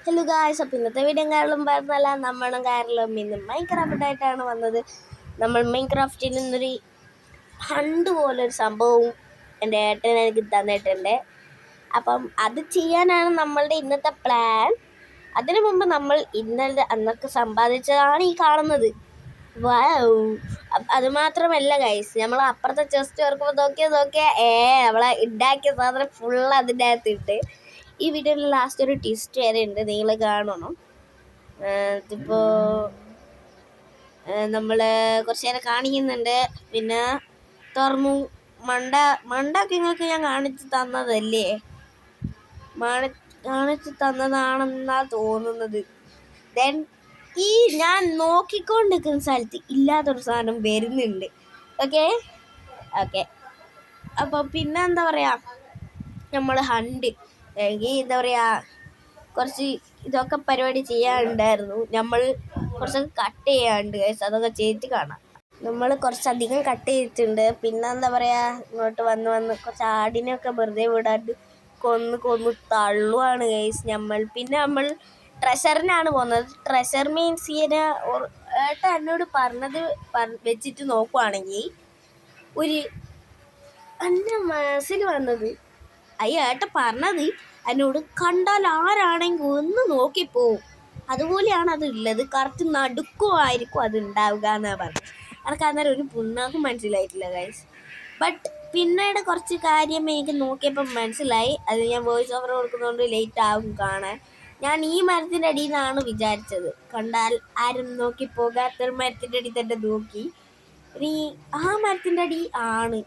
Hello guys, അപ്പോൾ ഇന്നത്തെ video കാര്യം പറഞ്ഞല്ല, നമ്മളും കാര്യം ഇന്ന് മൈൻക്രാഫ്റ്റായിട്ടാണ് വന്നത്. നമ്മൾ മൈൻക്രാഫ്റ്റിൽ നിന്നൊരു ഹണ്ട് പോലൊരു സംഭവവും എൻ്റെ ഏട്ടൻ എനിക്ക് തന്നിട്ടുണ്ട്. അപ്പം അത് ചെയ്യാനാണ് നമ്മളുടെ ഇന്നത്തെ പ്ലാൻ. അതിനു മുമ്പ് നമ്മൾ അന്നൊക്കെ സമ്പാദിച്ചതാണ് ഈ കാണുന്നത്. അത് മാത്രമല്ല ഗൈസ്, നമ്മൾ അപ്പുറത്തെ ചെസ്റ്റ് ഓർക്കുമ്പോൾ നോക്കിയാൽ നമ്മളെ ഉണ്ടാക്കിയ സാധനം ഫുള്ള് അതിൻ്റെ അകത്തിട്ട്. ഈ വീഡിയോയിൽ ലാസ്റ്റ് ഒരു ട്വിസ്റ്റ് വരെ ഉണ്ട്, നിങ്ങൾ കാണണം. ഇതിപ്പോൾ നമ്മൾ കുറച്ച് നേരം കാണിക്കുന്നുണ്ട്. പിന്നെ തുറന്നു മണ്ടൊക്കെ നിങ്ങൾക്ക് ഞാൻ കാണിച്ച് തന്നതല്ലേ, കാണിച്ച് തന്നതാണെന്നാണ് തോന്നുന്നത്. ദെൻ ഈ ഞാൻ നോക്കിക്കൊണ്ടിരിക്കുന്ന സ്ഥലത്ത് ഇല്ലാത്തൊരു സാധനം വരുന്നുണ്ട്. ഓക്കെ അപ്പോൾ പിന്നെ എന്താ പറയുക, നമ്മൾ ഹണ്ട് എന്താ പറയുക, കുറച്ച് ഇതൊക്കെ പരിപാടി ചെയ്യാനുണ്ടായിരുന്നു. നമ്മൾ കുറച്ചൊക്കെ കട്ട് ചെയ്യാനുണ്ട് ഗൈസ്, അതൊക്കെ ചെയ്തിട്ട് കാണാം. നമ്മൾ കുറച്ചധികം കട്ട് ചെയ്തിട്ടുണ്ട്. പിന്നെ എന്താ പറയുക, ഇങ്ങോട്ട് വന്ന് കുറച്ച് ആടിനെയൊക്കെ വെറുതെ വിടാണ്ട് കൊന്ന് തള്ളുവാണ് ഗൈസ് പിന്നെ നമ്മൾ ട്രഷറിനാണ് പോകുന്നത്. ട്രഷർ മീൻസ് ഇതിനെ ഏട്ടൻ എന്നോട് പറഞ്ഞത് വെച്ചിട്ട് നോക്കുവാണെങ്കിൽ ഒരു എൻ്റെ മനസ്സിൽ വന്നത്, ഏട്ടൻ പറഞ്ഞത് എന്നോട് കണ്ടാൽ ആരാണെങ്കിൽ ഒന്ന് നോക്കിപ്പോവും, അതുപോലെയാണ് അത് ഉള്ളത്. കറക്റ്റ് നടുക്കുമായിരിക്കും അത് ഉണ്ടാവുക എന്നാണ് പറഞ്ഞത്. എനിക്ക് അന്നേരം ഒരു പുണ്ണാക്കും മനസ്സിലായിട്ടില്ല ഗൈസ്. ബട്ട് പിന്നീട് കുറച്ച് കാര്യം എനിക്ക് നോക്കിയപ്പോൾ മനസ്സിലായി. അത് ഞാൻ വോയിസ് ഓവർ കൊടുക്കുന്നതുകൊണ്ട് ലേറ്റ് ആവും കാണാൻ. ഞാൻ ഈ മരത്തിൻ്റെ അടിയിൽ നിന്നാണ് വിചാരിച്ചത്, കണ്ടാൽ ആരും നോക്കി പോകാത്തൊരു മരത്തിൻ്റെ അടി തന്നെ നോക്കി. ഇനി ആ മരത്തിൻ്റെ അടി ആണ്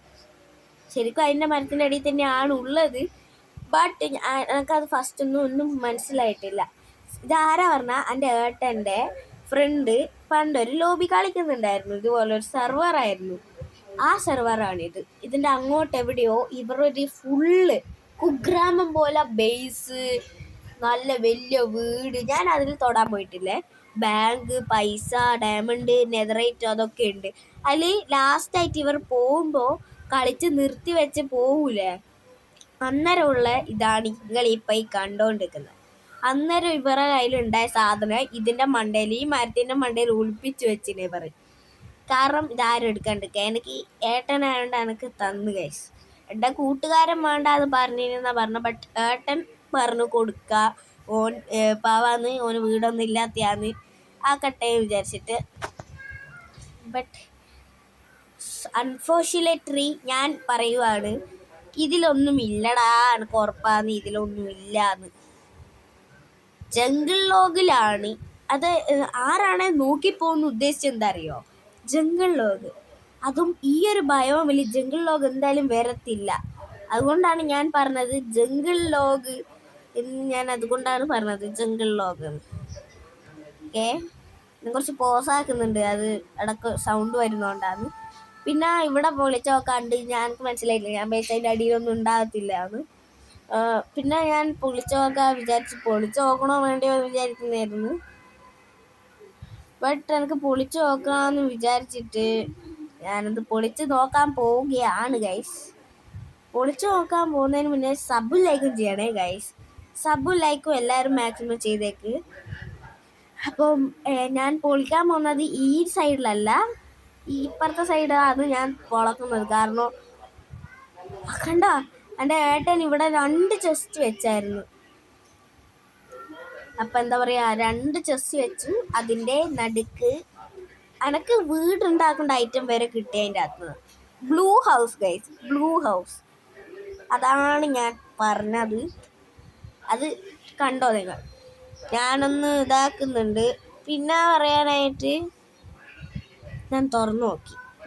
ശരിക്കും, അതിൻ്റെ മരത്തിൻ്റെ അടിയിൽ തന്നെയാണ് ഉള്ളത്. ബട്ട് എനിക്കത് ഒന്നും മനസ്സിലായിട്ടില്ല. ഇതാരാ പറഞ്ഞാൽ എൻ്റെ ഏട്ടൻ്റെ ഫ്രണ്ട് പണ്ടൊരു ലോബി കളിക്കുന്നുണ്ടായിരുന്നു, ഇതുപോലൊരു സെർവറായിരുന്നു. ആ സെർവറാണിത്. ഇതിൻ്റെ അങ്ങോട്ട് എവിടെയോ ഇവരൊരു ഫുള്ള് കുഗ്രാമം പോലെ ബേസ്, നല്ല വലിയ വീട്. ഞാൻ അതിൽ തൊടാൻ പോയിട്ടില്ലേ. ബാങ്ക്, പൈസ, ഡയമണ്ട്, നെതറൈറ്റ് അതൊക്കെ ഉണ്ട്. അതിൽ ലാസ്റ്റായിട്ട് ഇവർ പോകുമ്പോൾ കളിച്ച് നിർത്തി വെച്ച് പോകൂലേ, അന്നേരമുള്ള ഇതാണ് നിങ്ങളിപ്പോൾ ഈ കണ്ടുകൊണ്ടിരിക്കുന്നത്. അന്നേരം ഇവരുടെ കയ്യിലുണ്ടായ സാധനം ഇതിൻ്റെ മണ്ടയിൽ, ഈ മരത്തിൻ്റെ മണ്ടയിൽ ഒളിപ്പിച്ച് വെച്ചിന് ഇവർ. കാരണം ഇതാരും എടുക്കാണ്ടിരിക്കുക. എനിക്ക് ഏട്ടനായതുകൊണ്ട് എനിക്ക് തന്നു ഗൈസ്. എൻ്റെ കൂട്ടുകാരൻ വേണ്ട എന്ന് പറഞ്ഞിരുന്നാണ് പറഞ്ഞത്. ബട്ട് ഏട്ടൻ പറഞ്ഞു കൊടുക്കുക, ഓൻ പാവാന്ന്, ഓന് വീടൊന്നും ഇല്ലാത്തയാന്ന് ആക്കട്ടെ വിചാരിച്ചിട്ട്. ബട്ട് അൺഫോർച്ചുനേറ്റ്ലി ഞാൻ പറയുവാണ്, ഇതിലൊന്നും ഇല്ലടാ, എനിക്ക് ഉറപ്പാന്ന് ഇതിലൊന്നും ഇല്ലാന്ന്. ജംഗിൾ ലോഗിലാണ് അത്. ആരാണെ നോക്കിപ്പോന്ന് ഉദ്ദേശിച്ചത് എന്താ അറിയോ, ജംഗിൾ ലോഗ്. അതും ഈ ഒരു ബയോമിൽ ജംഗിൾ ലോഗ് എന്തായാലും വരത്തില്ല. അതുകൊണ്ടാണ് ഞാൻ പറഞ്ഞത് ജംഗിൾ ലോഗ് എന്ന്. ഞാൻ അതുകൊണ്ടാണ് പറഞ്ഞത് ജംഗിൾ ലോഗ്. ഓക്കെ, കുറച്ച് പോസാക്കുന്നുണ്ട്, അത് ഇടയ്ക്ക് സൗണ്ട് വരുന്നോണ്ടാണ്. പിന്നെ ഇവിടെ പൊളിച്ച് നോക്കാണ്ട് എനിക്ക് മനസ്സിലായില്ല, ഞാൻ ബേസ് അതിൻ്റെ അടിയിലൊന്നും ഉണ്ടാകത്തില്ല എന്ന്. പിന്നെ ഞാൻ പൊളിച്ച് നോക്കാൻ വിചാരിച്ച്, പൊളിച്ച് നോക്കണോ വേണ്ടിയോ എന്ന് വിചാരിക്കുന്നതായിരുന്നു. ബട്ട് എനിക്ക് പൊളിച്ച് നോക്കാമെന്ന് വിചാരിച്ചിട്ട് ഞാനത് പൊളിച്ച് നോക്കാൻ പോവുകയാണ് ഗൈസ്. പൊളിച്ച് നോക്കാൻ പോകുന്നതിന് മുന്നേ സബും ലൈക്കും ചെയ്യണേ ഗൈസ്. സബും ലൈക്കും എല്ലാവരും മാക്സിമം ചെയ്തേക്ക്. അപ്പം ഞാൻ പൊളിക്കാൻ പോകുന്നത് ഈ സൈഡിലല്ല, ഈ ഇപ്പുറത്തെ സൈഡാണ് ഞാൻ പൊളക്കുന്നത്. കാരണം കണ്ട, എൻ്റെ ഏട്ടൻ ഇവിടെ 2 ചെസ്റ്റ് വെച്ചായിരുന്നു. അപ്പം എന്താ പറയുക, 2 ചെസ്റ്റ് വെച്ചു. അതിൻ്റെ നടുക്ക് എനിക്ക് വീടുണ്ടാക്കേണ്ട ഐറ്റം വരെ കിട്ടി അതിൻ്റെ അകത്ത്. Blue house guys, blue house. അതാണ് ഞാൻ പറഞ്ഞത്. അത് കണ്ടോ നിങ്ങൾ? ഞാനൊന്ന് ഇതാക്കുന്നുണ്ട്. പിന്നെ പറയാനായിട്ട് ഞാൻ തുറന്നു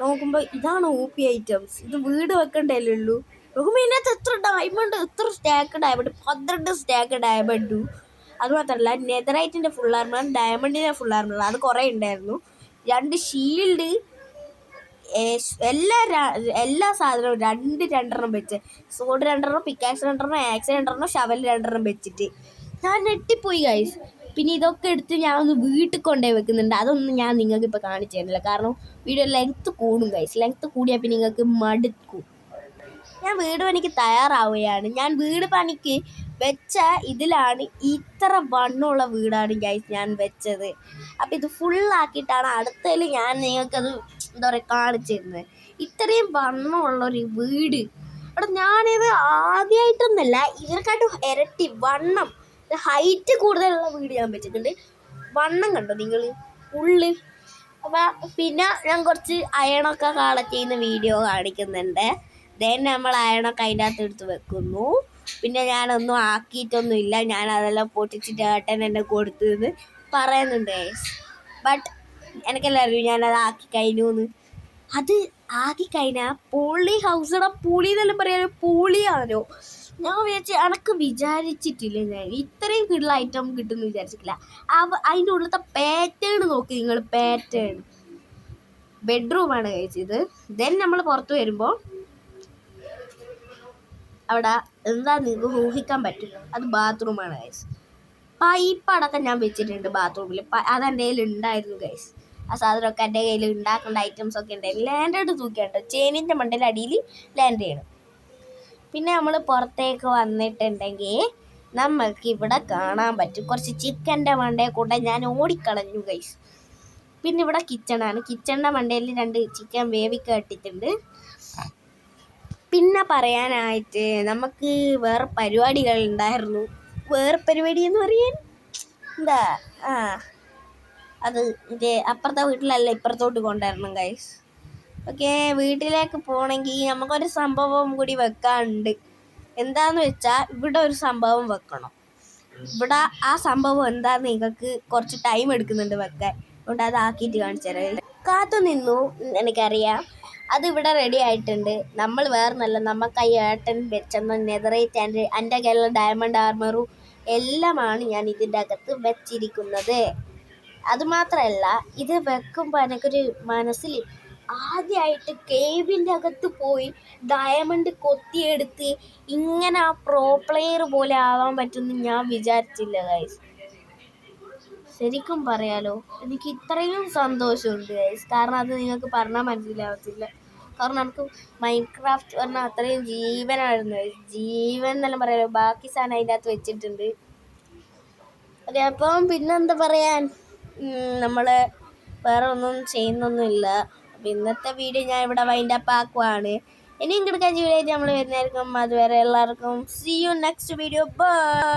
നോക്കുമ്പോൾ ഇതാണ് OP ഐറ്റംസ്. ഇത് വീട് വെക്കണ്ടല്ലേ ഉള്ളൂ. നോക്കുമ്പോൾ ഇതിനകത്ത് എത്ര ഡയമണ്ട്, എത്ര സ്റ്റാക്ക് ഡയമണ്ട്, 12 സ്റ്റാക്ക് ഡയമണ്ടും. അതുമാത്രമല്ല നെതറൈറ്റിൻ്റെ ഫുൾ ആർമർ, ഡയമണ്ടിൻ്റെ ഫുൾ ആർമർ, അത് കുറേ ഉണ്ടായിരുന്നു. 2 ഷീൽഡ്, എല്ലാ സാധനവും 2 വെച്ച്, സോഡ് 2, പിക്കാക്സ് 2, ആക്സ് 2, ഷവൽ 2 വെച്ചിട്ട് ഞാൻ ഞെട്ടിപ്പോയി ഗൈസ്. പിന്നെ ഇതൊക്കെ എടുത്ത് ഞാൻ ഒന്ന് വീട്ടിൽ കൊണ്ടുപോയി വെക്കുന്നുണ്ട്. അതൊന്നും ഞാൻ നിങ്ങൾക്ക് ഇപ്പോൾ കാണിച്ചു തരുന്നില്ല, കാരണം വീഡിയോ ലെങ്ത്ത് കൂടും ഗൈസ്. ലെങ്ത്ത് കൂടിയാൽ പിന്നെ നിങ്ങൾക്ക് മടുക്കും. ഞാൻ വീട് പണിക്ക് തയ്യാറാവുകയാണ്. ഞാൻ വീട് പണിക്ക് വെച്ച ഇതിലാണ് ഇത്ര വണ്ണമുള്ള വീടാണ് ഗൈസ് ഞാൻ വെച്ചത്. അപ്പം ഇത് ഫുള്ളാക്കിയിട്ടാണ് അടുത്തതിൽ ഞാൻ നിങ്ങൾക്കത് എന്താ പറയുക കാണിച്ചു തരുന്നത്. ഇത്രയും വണ്ണമുള്ളൊരു വീട് അവിടെ ഞാനിത് ആദ്യമായിട്ടൊന്നല്ല, ഇതിനെക്കാട്ടും ഇരട്ടി വണ്ണം ഹൈറ്റ് കൂടുതലുള്ള വീട് ഞാൻ വെച്ചിട്ടുണ്ട്. വണ്ണം കണ്ടോ നിങ്ങൾ ഉള്ളിൽ. അപ്പം പിന്നെ ഞാൻ കുറച്ച് അയണൊക്കെ കളക്ട് ചെയ്യുന്ന വീഡിയോ കാണിക്കുന്നുണ്ട്. ദെൻ നമ്മൾ അയണൊക്കെ അതിൻ്റെ അകത്ത് എടുത്ത് വെക്കുന്നു. പിന്നെ ഞാനൊന്നും ആക്കിയിട്ടൊന്നുമില്ല, ഞാൻ അതെല്ലാം പൊട്ടിച്ചിട്ട് ഏട്ടൻ എന്നെ കൊടുത്തു എന്ന് പറയുന്നുണ്ട് ഗൈസ്. ബട്ട് എനിക്കെല്ലാവരും ഞാനത് ആക്കി കഴിഞ്ഞു എന്ന്. അത് ആക്കിക്കഴിഞ്ഞാൽ പൊളി ഹൗസടാ. പൊളി എന്നെല്ലാം പറയാനോ പൊളിയാണോ. ഞാൻ എനക്ക് വിചാരിച്ചിട്ടില്ല ഞാൻ ഇത്രയും കിട്ടുള്ള ഐറ്റം കിട്ടുമെന്ന് വിചാരിച്ചിട്ടില്ല. അതിൻ്റെ ഉള്ളിലത്തെ പാറ്റേൺ നോക്കി നിങ്ങൾ. പാറ്റേൺ ബെഡ്റൂമാണ് കഴിച്ചത്. ദെൻ നമ്മൾ പുറത്ത് വരുമ്പോൾ അവിടെ എന്താ നിങ്ങൾക്ക് ഊഹിക്കാൻ പറ്റില്ല, അത് ബാത്റൂമാണ് ഗൈസ്. പൈപ്പ് അടക്കം ഞാൻ വെച്ചിട്ടുണ്ട് ബാത്റൂമിൽ. അതെൻ്റെ കയ്യിൽ ഉണ്ടായിരുന്നു ഗൈസ്. ആ സാധനമൊക്കെ എൻ്റെ കയ്യിൽ ഉണ്ടാക്കേണ്ട ഐറ്റംസൊക്കെ ഉണ്ടായിരുന്നു. ലാൻഡ് തൂക്കിയാട്ടോ, ചേനിൻ്റെ മണ്ടയിൽ അടിയിൽ ലാൻഡ് ചെയ്യണം. പിന്നെ നമ്മൾ പുറത്തേക്ക് വന്നിട്ടുണ്ടെങ്കിൽ നമ്മൾക്ക് ഇവിടെ കാണാൻ പറ്റും കുറച്ച് ചിക്കൻ്റെ മണ്ടയെ കൂടെ ഞാൻ ഓടിക്കളഞ്ഞു ഗൈസ്. പിന്നെ ഇവിടെ കിച്ചണാണ്. കിച്ചണിൻ്റെ മണ്ടയിൽ 2 ചിക്കൻ വേവിക്ക ഇട്ടിട്ടുണ്ട്. പിന്നെ പറയാനായിട്ട് നമുക്ക് വേറെ പരിപാടികൾ ഉണ്ടായിരുന്നു. വേറെ പരിപാടി എന്ന് പറയാൻ എന്താ അത് അപ്പുറത്തെ വീട്ടിലല്ല ഇപ്പുറത്തോട്ട് കൊണ്ടുവരണം ഗൈസ്. ഓക്കെ, വീട്ടിലേക്ക് പോകണമെങ്കിൽ നമുക്കൊരു സംഭവം കൂടി വെക്കാനുണ്ട്. എന്താന്ന് വെച്ചാൽ ഇവിടെ ഒരു സംഭവം വെക്കണം. ഇവിടെ ആ സംഭവം എന്താന്ന് നിങ്ങൾക്ക് കുറച്ച് ടൈം എടുക്കുന്നുണ്ട് വെക്കാൻ. അതുകൊണ്ട് അതാക്കിയിട്ട് കാണിച്ചു തരാം. കാത്തു നിന്നു, എനിക്കറിയാം. അതിവിടെ റെഡി ആയിട്ടുണ്ട്. നമ്മൾ വേറെ നല്ല നമുക്ക് ഈ ഏട്ടൻ വെച്ചെന്ന നെതറേറ്റ് എൻ്റെ കയ്യിലുള്ള ഡയമണ്ട് ആർമറും എല്ലാമാണ് ഞാൻ ഇതിൻ്റെ അകത്ത് വെച്ചിരിക്കുന്നത്. അതുമാത്രമല്ല, ഇത് വെക്കുമ്പോൾ എനിക്കൊരു മനസ്സിൽ ആദ്യമായിട്ട് കേവിൻ്റെ അകത്ത് പോയി ഡയമണ്ട് കൊത്തിയെടുത്ത് ഇങ്ങനെ ആ പ്രോ പ്ലെയർ പോലെ ആവാൻ പറ്റുമെന്ന് ഞാൻ വിചാരിച്ചില്ല ഗൈസ്. ശരിക്കും പറയാലോ, എനിക്ക് ഇത്രയും സന്തോഷമുണ്ട് ഗൈസ്. കാരണം അത് നിങ്ങൾക്ക് പറഞ്ഞാൽ മനസ്സിലാവത്തില്ല. കാരണം എനിക്ക് മൈൻക്രാഫ്റ്റ് പറഞ്ഞാൽ അത്രയും ജീവനായിരുന്നു. ജീവൻ എന്നെല്ലാം പറയാലോ. ബാക്കി സാധനം അതിൻ്റെ അകത്ത് വെച്ചിട്ടുണ്ട്. ഓക്കെ, അപ്പം പിന്നെന്താ പറയാൻ, നമ്മൾ വേറെ ഒന്നും ചെയ്യുന്നൊന്നുമില്ല. അപ്പം ഇന്നത്തെ വീഡിയോ ഞാൻ ഇവിടെ വൈൻഡപ്പ് ആക്കുവാണ്. ഇനിയും കിടക്കാൻ വീഡിയോ നമ്മൾ വരുന്നതായിരിക്കും. അതുവരെ എല്ലാവർക്കും see you next video. By.